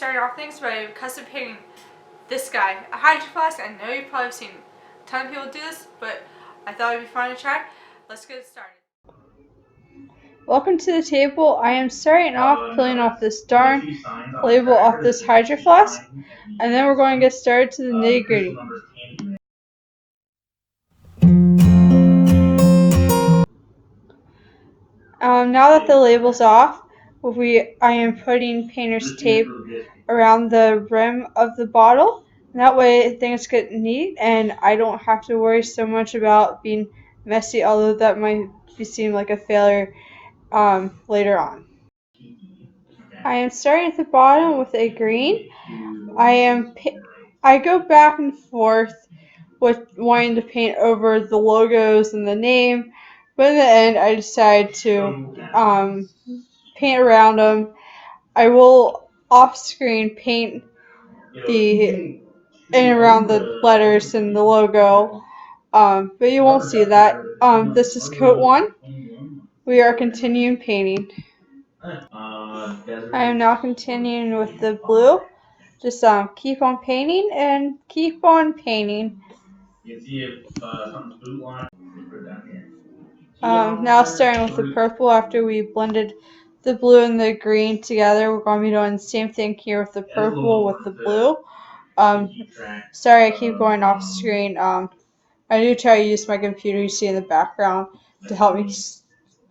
starting off things by custom painting this guy, a hydro flask. I know you've probably seen a ton of people do this, but I thought it'd be fun to try. Let's get started. Welcome to the table. I am starting off peeling off this darn label off this hydro flask, and then we're going to get started to the nitty gritty. Now that the label's off, I am putting painter's tape around the rim of the bottle. And that way things get neat and I don't have to worry so much about being messy, although that might seem like a failure later on. I am starting at the bottom with a green. I go back and forth with wanting to paint over the logos and the name, but in the end I decide to paint around them. I will off screen paint the in around the letters and the logo, but you won't see that. This is coat 1. We are continuing painting. I am now continuing with the blue. Just keep on painting and keep on painting. Now starting with the purple after we blended the blue and the green together. We're going to be doing the same thing here with the purple with the blue. Sorry I keep going off screen. I do try to use my computer you see in the background to help me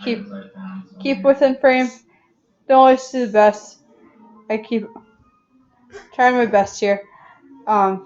keep within frame. Don't always do the best. I keep trying my best here.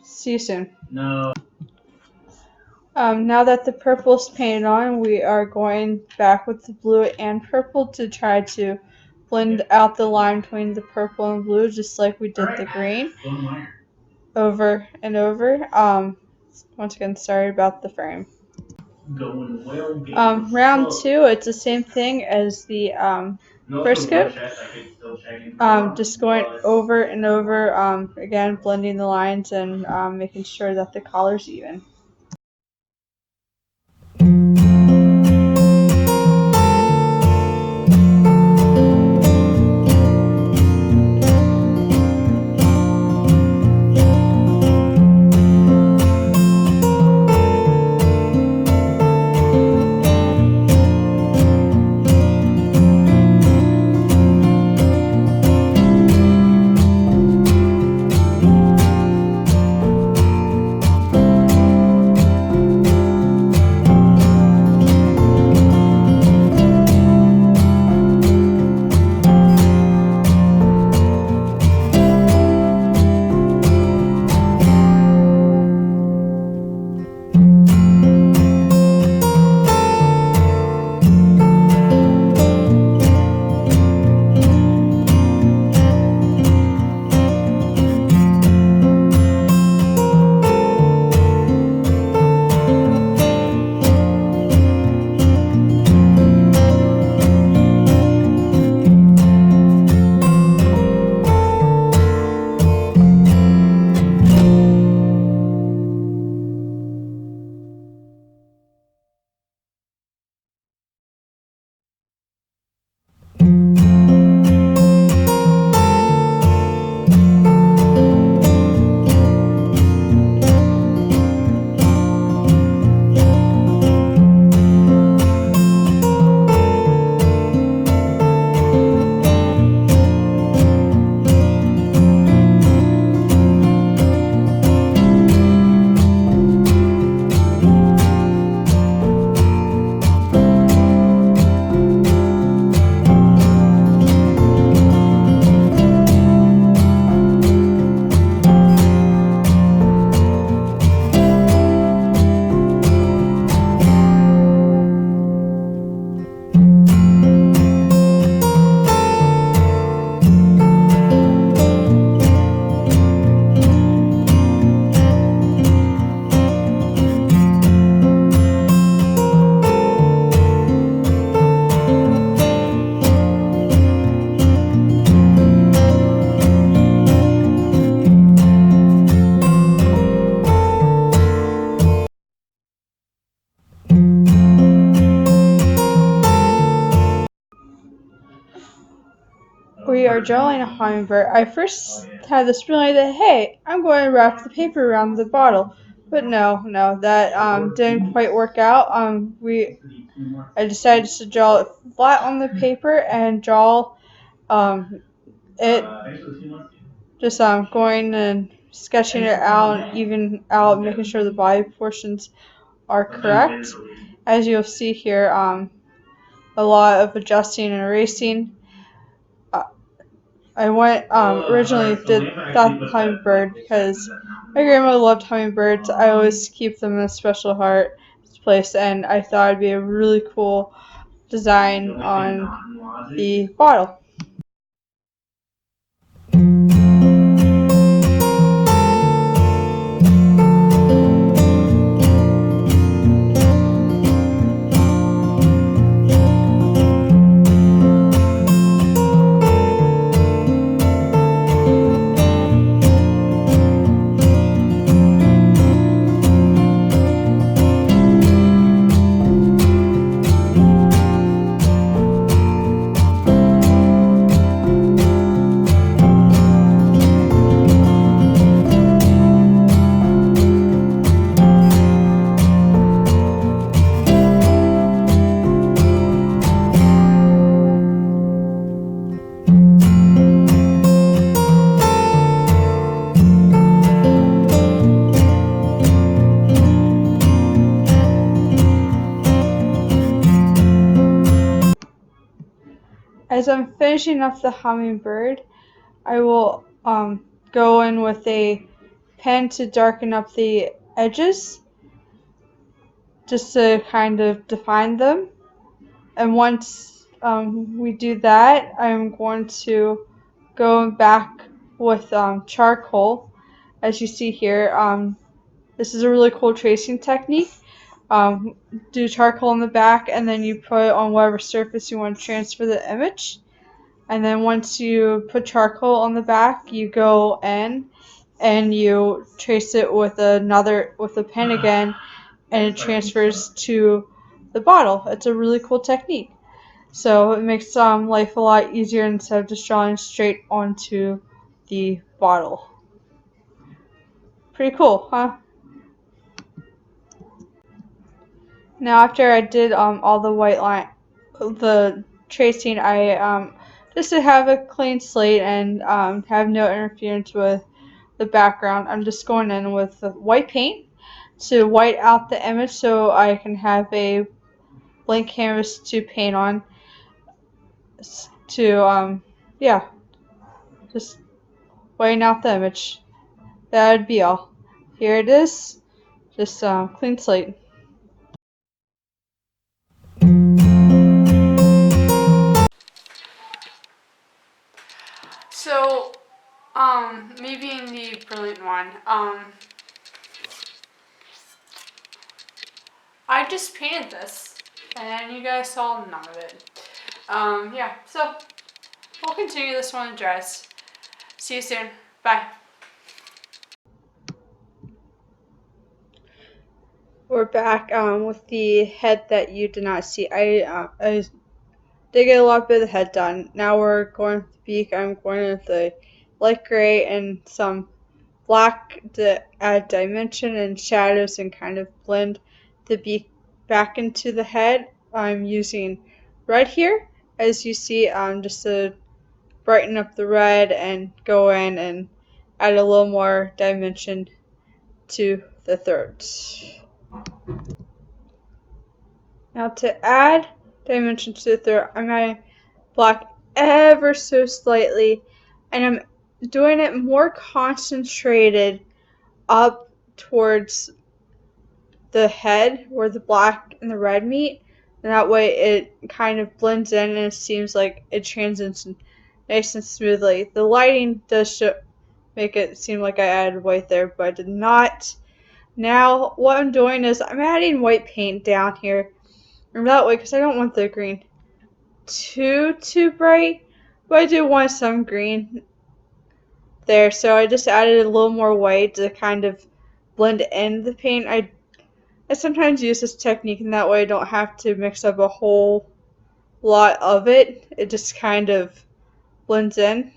See you soon. Now that the purple is painted on, we are going back with the blue and purple to try to blend out the line between the purple and blue, just like we did the green. Over and over. Once again, sorry about the frame. Round 2, it's the same thing as the first coat. Just going over and over, again, blending the lines and making sure that the color's even. we are drawing a hummingbird, I first had this feeling that, hey, I'm going to wrap the paper around the bottle. But no, that didn't quite work out. I decided to draw it flat on the paper and draw it just going and sketching it out, even out, making sure the body portions are correct. As you'll see here, a lot of adjusting and erasing. I went originally did that hummingbird because my grandmother loved hummingbirds. I always keep them in a special heart place, and I thought it'd be a really cool design on the bottle. As I'm finishing up the hummingbird, I will go in with a pen to darken up the edges just to kind of define them. And once we do that, I'm going to go back with charcoal. As you see here, this is a really cool tracing technique. Do charcoal on the back, and then you put it on whatever surface you want to transfer the image. And then once you put charcoal on the back, you go in and you trace it with a pen again, and it transfers to the bottle. It's a really cool technique. So it makes life a lot easier instead of just drawing straight onto the bottle. Pretty cool, huh? Now after I did all the white line, the tracing, I just to have a clean slate and have no interference with the background, I'm just going in with the white paint to white out the image so I can have a blank canvas to paint on. Yeah, just whitening out the image. That would be all. Here it is, just clean slate. So, me being the brilliant one, I just painted this, and you guys saw none of it. Yeah, so we'll continue this one in dress. See you soon. Bye. We're back with the head that you did not see. I did get a lot bit of the head done. Now we're going with the beak. I'm going with the light gray and some black to add dimension and shadows and kind of blend the beak back into the head. I'm using red here, as you see, just to brighten up the red and go in and add a little more dimension to the throat. Now to add dimension to the throat, I'm adding black ever so slightly, and I'm doing it more concentrated up towards the head where the black and the red meet, and that way it kind of blends in and it seems like it transits nice and smoothly. The lighting does make it seem like I added white there, but I did not. Now what I'm doing is I'm adding white paint down here, and that way, because I don't want the green too bright, but I do want some green there, so I just added a little more white to kind of blend in the paint. I sometimes use this technique, and that way I don't have to mix up a whole lot of it. It just kind of blends in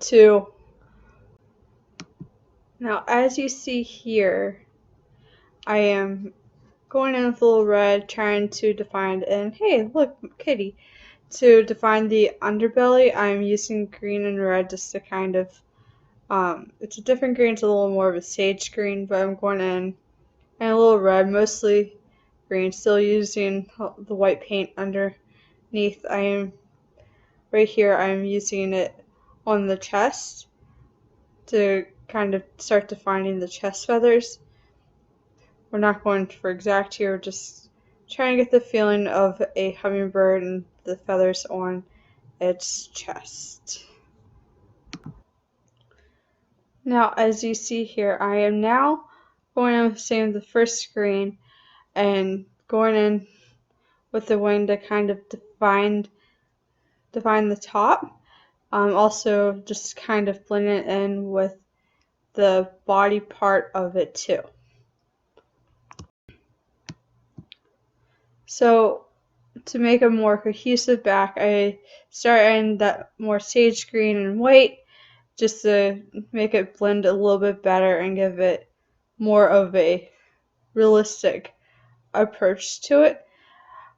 to. Now, as you see here, I am going in with a little red, trying to define, and hey, look, kitty. To define the underbelly, I'm using green and red just to kind of, it's a different green, it's a little more of a sage green, but I'm going in and a little red, mostly green, still using the white paint underneath. Right here, I'm using it on the chest to kind of start defining the chest feathers. We're not going for exact here, we're just trying to get the feeling of a hummingbird and the feathers on its chest. Now, as you see here, I am now going in with the first screen and going in with the wing to kind of define the top. Also, just kind of blend it in with the body part of it too. So to make a more cohesive back, I start in that more sage green and white just to make it blend a little bit better and give it more of a realistic approach to it.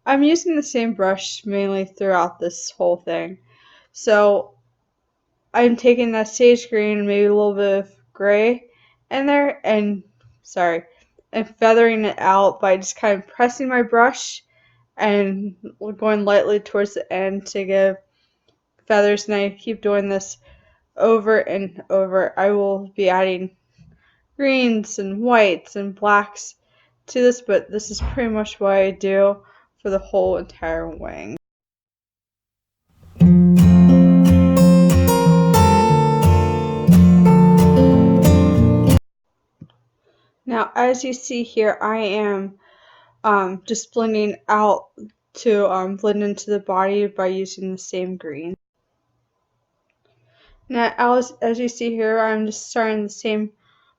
I'm using the same brush mainly throughout this whole thing. So I'm taking that sage green and maybe a little bit of gray in there and feathering it out by just kind of pressing my brush and going lightly towards the end to give feathers, and I keep doing this over and over. I will be adding greens and whites and blacks to this, but this is pretty much what I do for the whole entire wing. Now, as you see here, I am just blending out to blend into the body by using the same green. Now, as you see here, I'm just starting the same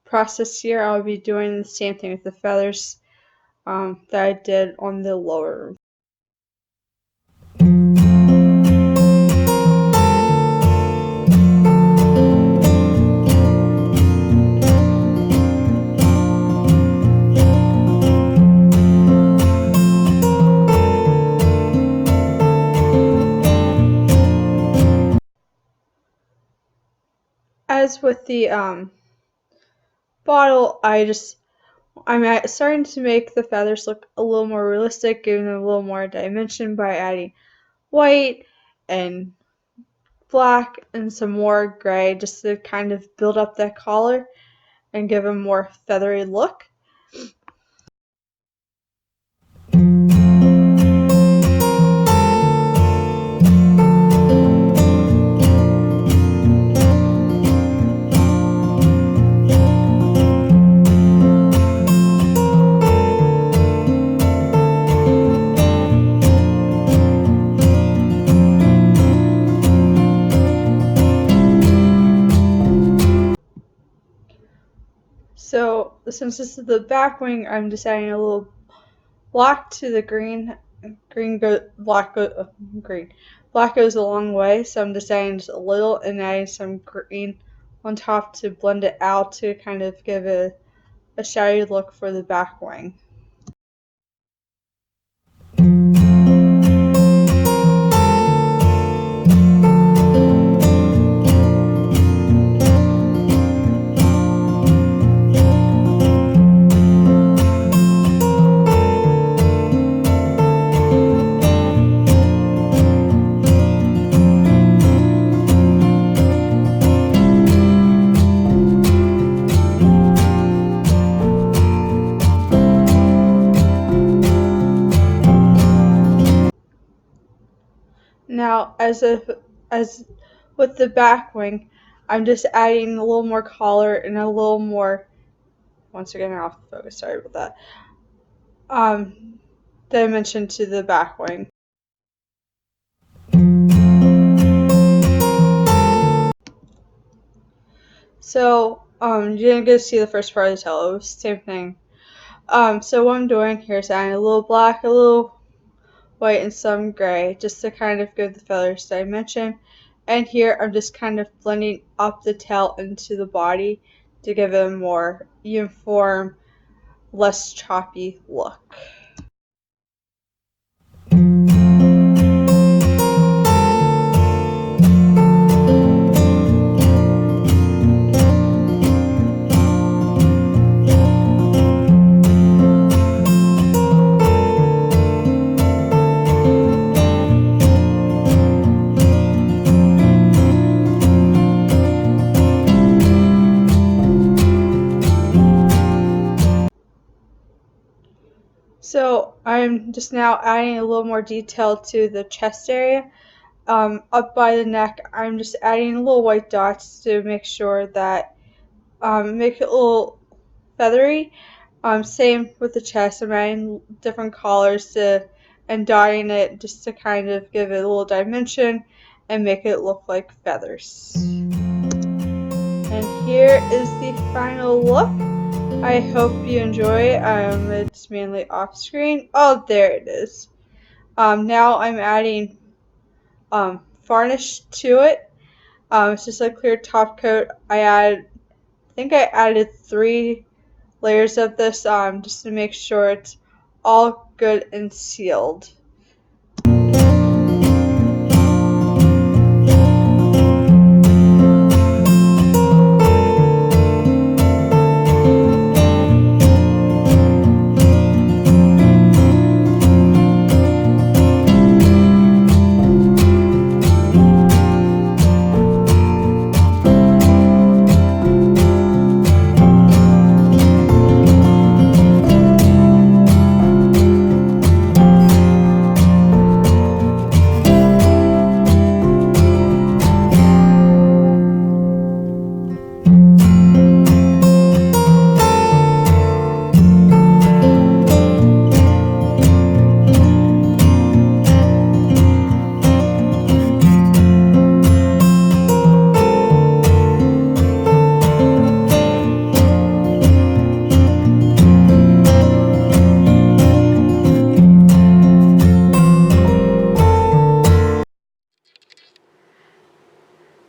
process here. I'll be doing the same thing with the feathers that I did on the lower. As with the bottle, I'm starting to make the feathers look a little more realistic, giving them a little more dimension by adding white and black and some more gray just to kind of build up that collar and give a more feathery look. So since this is the back wing, I'm just adding a little black to the green. Black goes a long way, so I'm just adding just a little and adding some green on top to blend it out to kind of give it a shiny look for the back wing. Now, as with the back wing, I'm just adding a little more color and a little more. Once again, off focus. Sorry about that. Dimension to the back wing. So, you didn't get to see the first part of the tail. It was the same thing. So what I'm doing here is adding a little black, a little white and some gray, just to kind of give the feathers dimension. And here I'm just kind of blending up the tail into the body to give it a more uniform, less choppy look. So I'm just now adding a little more detail to the chest area. Up by the neck, I'm just adding little white dots to make sure that make it a little feathery. Same with the chest. I'm adding different colors and dyeing it just to kind of give it a little dimension and make it look like feathers. And here is the final look. I hope you enjoy. It's mainly off screen. Oh, there it is. Now I'm adding varnish to it. It's just a clear top coat. I think I added 3 layers of this just to make sure it's all good and sealed.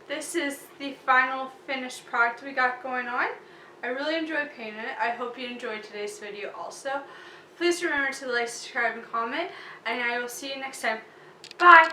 This is the final finished product we got going on. I really enjoyed painting it. I hope you enjoyed today's video also. Please remember to like, subscribe, and comment, and I will see you next time. Bye!